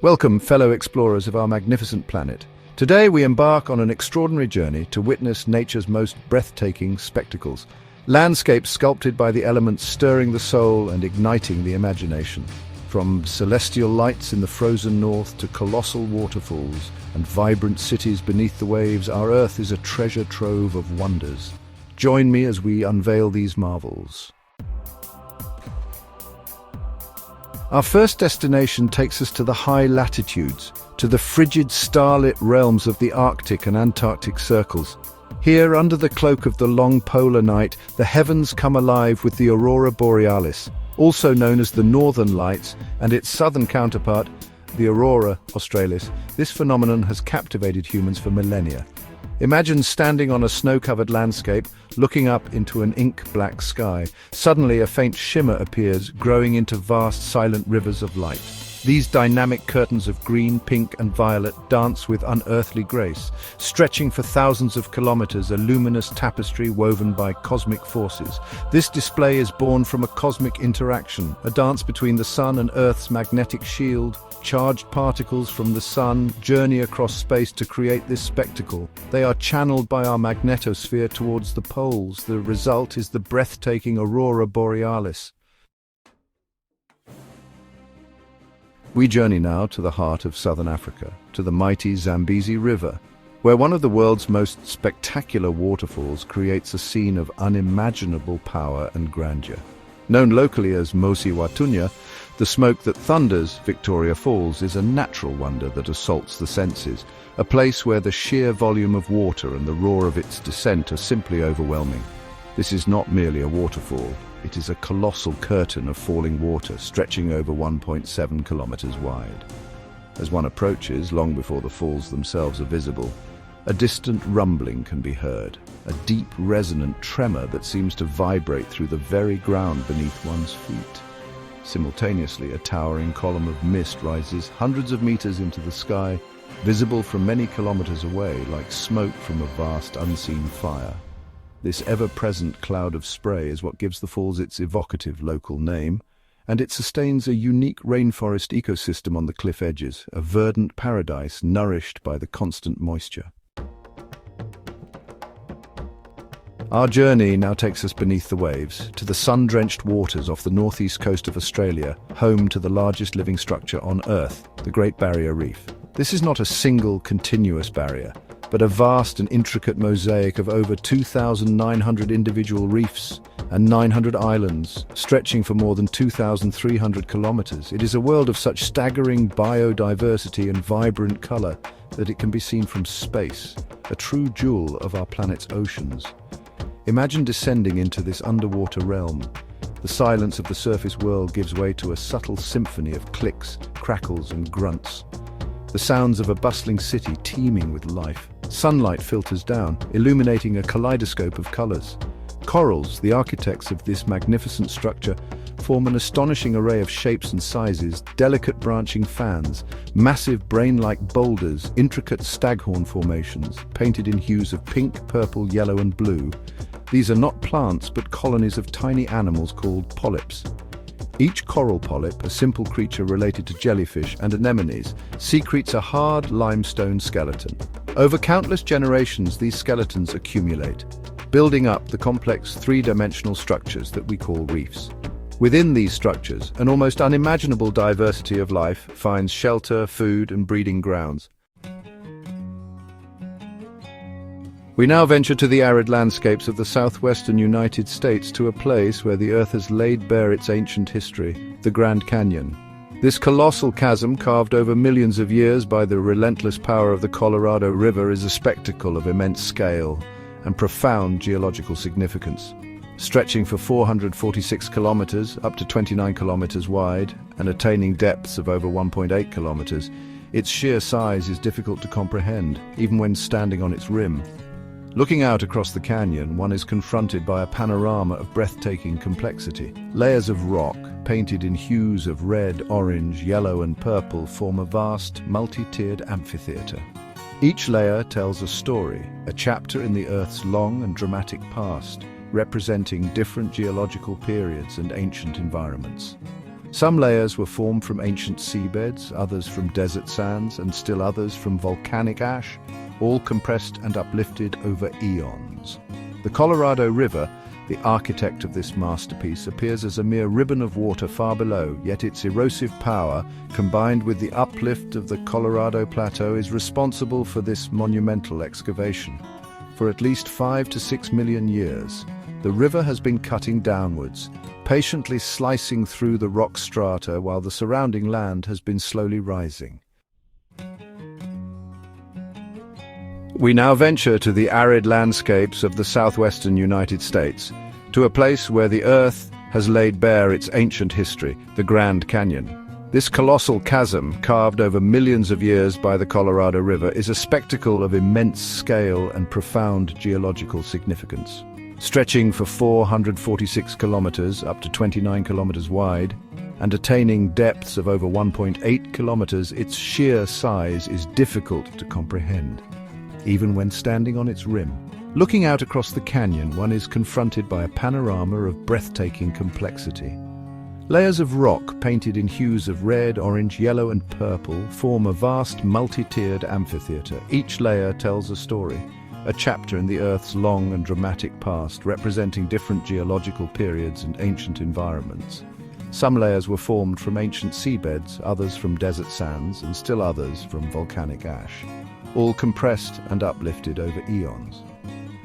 Welcome, fellow explorers of our magnificent planet. Today we embark on an extraordinary journey to witness nature's most breathtaking spectacles. Landscapes sculpted by the elements stirring the soul and igniting the imagination. From celestial lights in the frozen north to colossal waterfalls and vibrant cities beneath the waves, our Earth is a treasure trove of wonders. Join me as we unveil these marvels. Our first destination takes us to the high latitudes, to the frigid starlit realms of the Arctic and Antarctic circles. Here, under the cloak of the long polar night, the heavens come alive with the Aurora Borealis, also known as the Northern Lights, and its southern counterpart, the Aurora Australis. This phenomenon has captivated humans for millennia. Imagine standing on a snow-covered landscape, looking up into an ink-black sky. Suddenly, a faint shimmer appears, growing into vast, silent rivers of light. These dynamic curtains of green, pink, and violet dance with unearthly grace, stretching for thousands of kilometers, a luminous tapestry woven by cosmic forces. This display is born from a cosmic interaction, a dance between the Sun and Earth's magnetic shield. Charged particles from the Sun journey across space to create this spectacle. They are channeled by our magnetosphere towards the poles. The result is the breathtaking Aurora Borealis. We journey now to the heart of southern Africa, to the mighty Zambezi River, where one of the world's most spectacular waterfalls creates a scene of unimaginable power and grandeur. Known locally as Mosi Watunya, the smoke that thunders Victoria Falls is a natural wonder that assaults the senses, a place where the sheer volume of water and the roar of its descent are simply overwhelming. This is not merely a waterfall, it is a colossal curtain of falling water stretching over 1.7 kilometers wide. As one approaches, long before the falls themselves are visible, a distant rumbling can be heard, a deep resonant tremor that seems to vibrate through the very ground beneath one's feet. Simultaneously, a towering column of mist rises hundreds of meters into the sky, visible from many kilometers away, like smoke from a vast unseen fire. This ever-present cloud of spray is what gives the falls its evocative local name, and it sustains a unique rainforest ecosystem on the cliff edges, a verdant paradise nourished by the constant moisture. Our journey now takes us beneath the waves, to the sun-drenched waters off the northeast coast of Australia, home to the largest living structure on Earth, the Great Barrier Reef. This is not a single, continuous barrier, but a vast and intricate mosaic of over 2,900 individual reefs and 900 islands, stretching for more than 2,300 kilometers. It is a world of such staggering biodiversity and vibrant color that it can be seen from space, a true jewel of our planet's oceans. Imagine descending into this underwater realm. The silence of the surface world gives way to a subtle symphony of clicks, crackles, and grunts. The sounds of a bustling city teeming with life. Sunlight filters down, illuminating a kaleidoscope of colors. Corals, the architects of this magnificent structure, form an astonishing array of shapes and sizes, delicate branching fans, massive brain-like boulders, intricate staghorn formations, painted in hues of pink, purple, yellow, and blue. These are not plants, but colonies of tiny animals called polyps. Each coral polyp, a simple creature related to jellyfish and anemones, secretes a hard limestone skeleton. Over countless generations, these skeletons accumulate, building up the complex three-dimensional structures that we call reefs. Within these structures, an almost unimaginable diversity of life finds shelter, food, and breeding grounds. We now venture to the arid landscapes of the southwestern United States, to a place where the Earth has laid bare its ancient history, the Grand Canyon. This colossal chasm, carved over millions of years by the relentless power of the Colorado River, is a spectacle of immense scale and profound geological significance. Stretching for 446 kilometers, up to 29 kilometers wide, and attaining depths of over 1.8 kilometers, its sheer size is difficult to comprehend, even when standing on its rim. Looking out across the canyon, one is confronted by a panorama of breathtaking complexity. Layers of rock, painted in hues of red, orange, yellow, and purple, form a vast, multi-tiered amphitheater. Each layer tells a story, a chapter in the Earth's long and dramatic past, representing different geological periods and ancient environments. Some layers were formed from ancient seabeds, others from desert sands, and still others from volcanic ash, all compressed and uplifted over eons. The Colorado River, the architect of this masterpiece, appears as a mere ribbon of water far below, yet its erosive power, combined with the uplift of the Colorado Plateau, is responsible for this monumental excavation. For at least 5 to 6 million years, the river has been cutting downwards, patiently slicing through the rock strata while the surrounding land has been slowly rising. We now venture to the arid landscapes of the southwestern United States, to a place where the Earth has laid bare its ancient history, the Grand Canyon. This colossal chasm, carved over millions of years by the Colorado River, is a spectacle of immense scale and profound geological significance. Stretching for 446 kilometers, up to 29 kilometers wide, and attaining depths of over 1.8 kilometers, its sheer size is difficult to comprehend, even when standing on its rim. Looking out across the canyon, one is confronted by a panorama of breathtaking complexity. Layers of rock, painted in hues of red, orange, yellow and purple, form a vast multi-tiered amphitheater. Each layer tells a story, a chapter in the Earth's long and dramatic past, representing different geological periods and ancient environments. Some layers were formed from ancient seabeds, others from desert sands, and still others from volcanic ash, all compressed and uplifted over eons.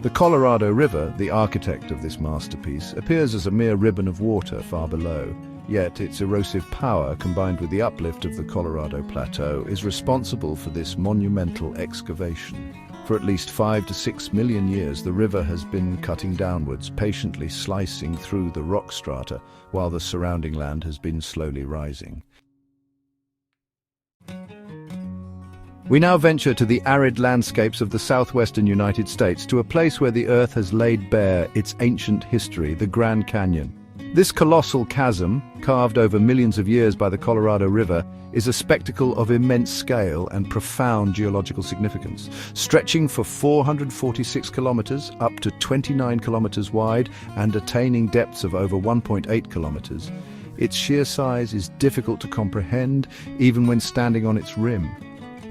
The Colorado River, the architect of this masterpiece, appears as a mere ribbon of water far below, yet its erosive power, combined with the uplift of the Colorado Plateau, is responsible for this monumental excavation. For at least 5 to 6 million years, the river has been cutting downwards, patiently slicing through the rock strata, while the surrounding land has been slowly rising. We now venture to the arid landscapes of the southwestern United States, to a place where the Earth has laid bare its ancient history, the Grand Canyon. This colossal chasm, carved over millions of years by the Colorado River, is a spectacle of immense scale and profound geological significance. Stretching for 446 kilometers, up to 29 kilometers wide, and attaining depths of over 1.8 kilometers, its sheer size is difficult to comprehend, even when standing on its rim.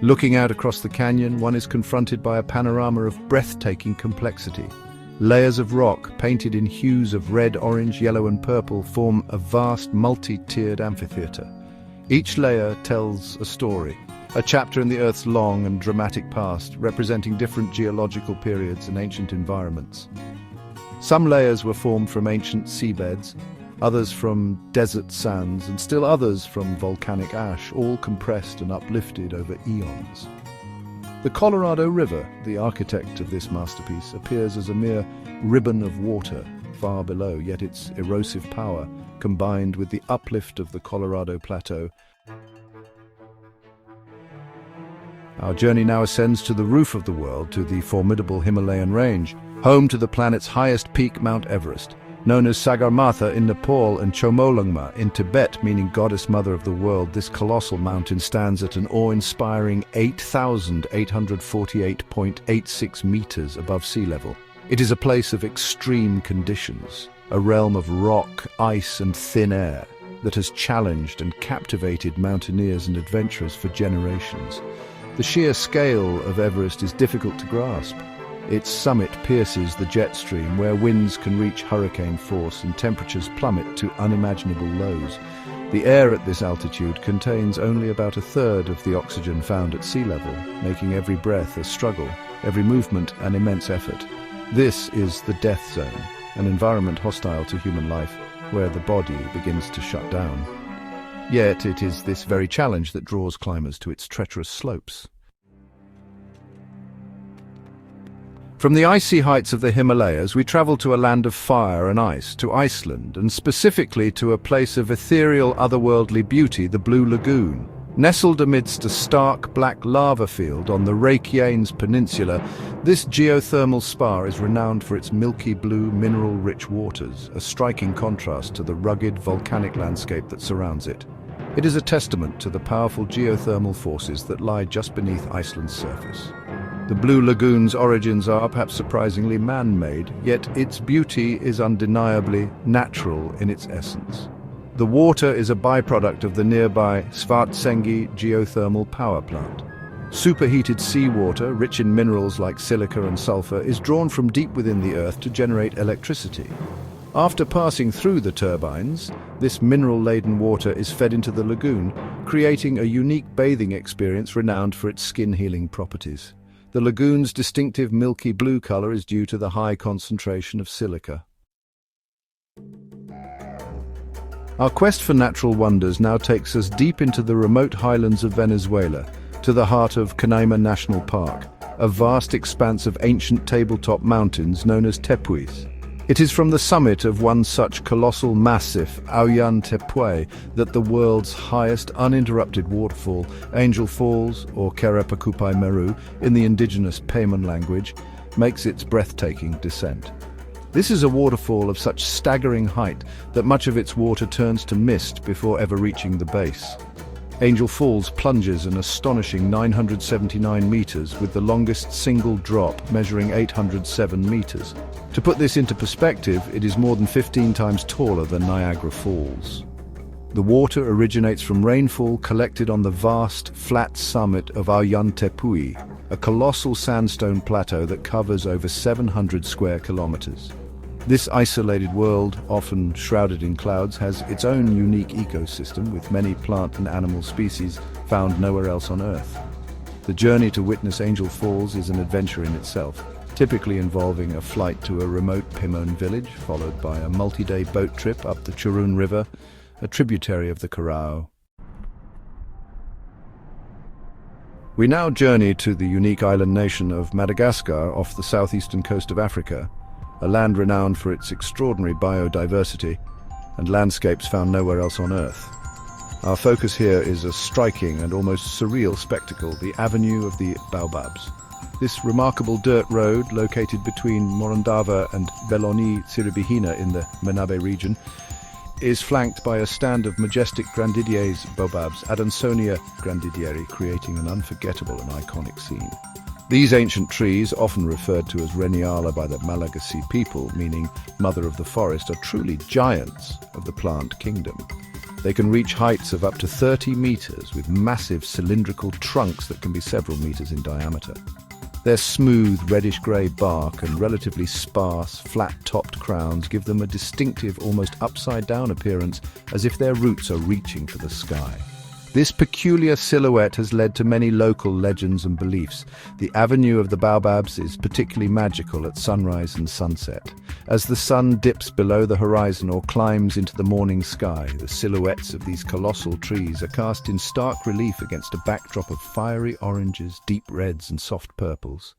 Looking out across the canyon, one is confronted by a panorama of breathtaking complexity. Layers of rock, painted in hues of red, orange, yellow and purple, form a vast multi-tiered amphitheater. Each layer tells a story, a chapter in the Earth's long and dramatic past, representing different geological periods and ancient environments. Some layers were formed from ancient seabeds, others from desert sands, and still others from volcanic ash, all compressed and uplifted over eons. The Colorado River, the architect of this masterpiece, appears as a mere ribbon of water far below, yet its erosive power, combined with the uplift of the Colorado Plateau. Our journey now ascends to the roof of the world, to the formidable Himalayan range, home to the planet's highest peak, Mount Everest. Known as Sagarmatha in Nepal and Chomolungma in Tibet, meaning Goddess Mother of the World, this colossal mountain stands at an awe-inspiring 8,848.86 meters above sea level. It is a place of extreme conditions, a realm of rock, ice and thin air that has challenged and captivated mountaineers and adventurers for generations. The sheer scale of Everest is difficult to grasp. Its summit pierces the jet stream, where winds can reach hurricane force and temperatures plummet to unimaginable lows. The air at this altitude contains only about a third of the oxygen found at sea level, making every breath a struggle, every movement an immense effort. This is the death zone, an environment hostile to human life, where the body begins to shut down. Yet it is this very challenge that draws climbers to its treacherous slopes. From the icy heights of the Himalayas, we travel to a land of fire and ice, to Iceland, and specifically to a place of ethereal, otherworldly beauty, the Blue Lagoon. Nestled amidst a stark black lava field on the Reykjanes Peninsula, this geothermal spa is renowned for its milky blue, mineral-rich waters, a striking contrast to the rugged volcanic landscape that surrounds it. It is a testament to the powerful geothermal forces that lie just beneath Iceland's surface. The Blue Lagoon's origins are perhaps surprisingly man-made, yet its beauty is undeniably natural in its essence. The water is a byproduct of the nearby Svartsengi geothermal power plant. Superheated seawater, rich in minerals like silica and sulfur, is drawn from deep within the earth to generate electricity. After passing through the turbines, this mineral-laden water is fed into the lagoon, creating a unique bathing experience renowned for its skin-healing properties. The lagoon's distinctive milky blue color is due to the high concentration of silica. Our quest for natural wonders now takes us deep into the remote highlands of Venezuela, to the heart of Canaima National Park, a vast expanse of ancient tabletop mountains known as tepuis. It is from the summit of one such colossal massif, Tepuy, that the world's highest uninterrupted waterfall, Angel Falls, or Kerepakupai Meru, in the indigenous Payman language, makes its breathtaking descent. This is a waterfall of such staggering height that much of its water turns to mist before ever reaching the base. Angel Falls plunges an astonishing 979 meters, with the longest single drop measuring 807 meters. To put this into perspective, it is more than 15 times taller than Niagara Falls. The water originates from rainfall collected on the vast, flat summit of Tepuy, a colossal sandstone plateau that covers over 700 square kilometers. This isolated world, often shrouded in clouds, has its own unique ecosystem with many plant and animal species found nowhere else on Earth. The journey to witness Angel Falls is an adventure in itself, typically involving a flight to a remote Pimon village, followed by a multi-day boat trip up the Churun River, a tributary of the Carao. We now journey to the unique island nation of Madagascar off the southeastern coast of Africa, a land renowned for its extraordinary biodiversity and landscapes found nowhere else on Earth. Our focus here is a striking and almost surreal spectacle, the Avenue of the Baobabs. This remarkable dirt road, located between Morondava and Veloni-Tsiribihina in the Menabe region, is flanked by a stand of majestic Grandidier's baobabs, Adansonia grandidieri, creating an unforgettable and iconic scene. These ancient trees, often referred to as Reniala by the Malagasy people, meaning mother of the forest, are truly giants of the plant kingdom. They can reach heights of up to 30 meters with massive cylindrical trunks that can be several meters in diameter. Their smooth reddish-grey bark and relatively sparse, flat-topped crowns give them a distinctive, almost upside-down appearance, as if their roots are reaching for the sky. This peculiar silhouette has led to many local legends and beliefs. The Avenue of the Baobabs is particularly magical at sunrise and sunset. As the sun dips below the horizon or climbs into the morning sky, the silhouettes of these colossal trees are cast in stark relief against a backdrop of fiery oranges, deep reds and soft purples.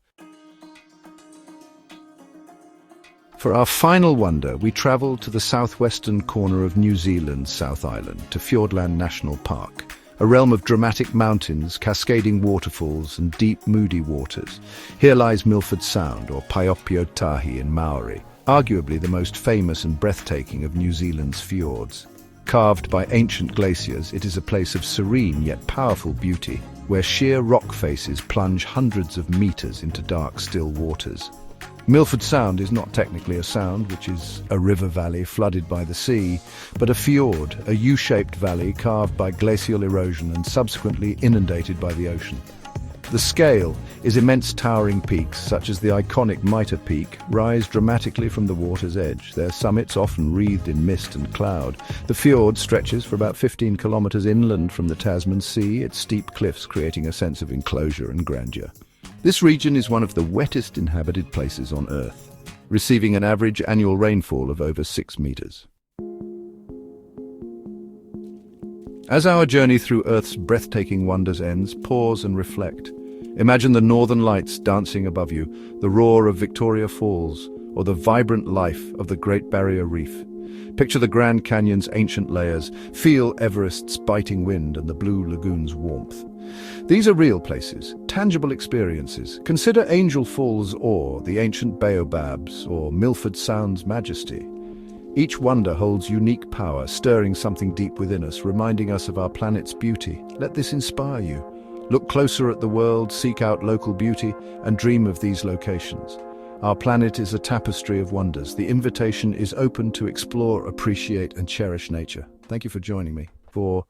For our final wonder, we travel to the southwestern corner of New Zealand's South Island, to Fiordland National Park, a realm of dramatic mountains, cascading waterfalls and deep, moody waters. Here lies Milford Sound, or Paioppio Tahi in Maori, arguably the most famous and breathtaking of New Zealand's fjords. Carved by ancient glaciers, it is a place of serene yet powerful beauty, where sheer rock faces plunge hundreds of meters into dark, still waters. Milford Sound is not technically a sound, which is a river valley flooded by the sea, but a fjord, a U-shaped valley carved by glacial erosion and subsequently inundated by the ocean. The scale is immense towering peaks, such as the iconic Mitre Peak, rise dramatically from the water's edge, their summits often wreathed in mist and cloud. The fjord stretches for about 15 kilometers inland from the Tasman Sea, its steep cliffs creating a sense of enclosure and grandeur. This region is one of the wettest inhabited places on Earth, receiving an average annual rainfall of over 6 meters. As our journey through Earth's breathtaking wonders ends, pause and reflect. Imagine the northern lights dancing above you, the roar of Victoria Falls, or the vibrant life of the Great Barrier Reef. Picture the Grand Canyon's ancient layers, feel Everest's biting wind and the Blue Lagoon's warmth. These are real places, tangible experiences. Consider Angel Falls' awe, the ancient baobabs, or Milford Sound's majesty. Each wonder holds unique power, stirring something deep within us, reminding us of our planet's beauty. Let this inspire you. Look closer at the world, seek out local beauty, and dream of these locations. Our planet is a tapestry of wonders. The invitation is open to explore, appreciate, and cherish nature. Thank you for joining me for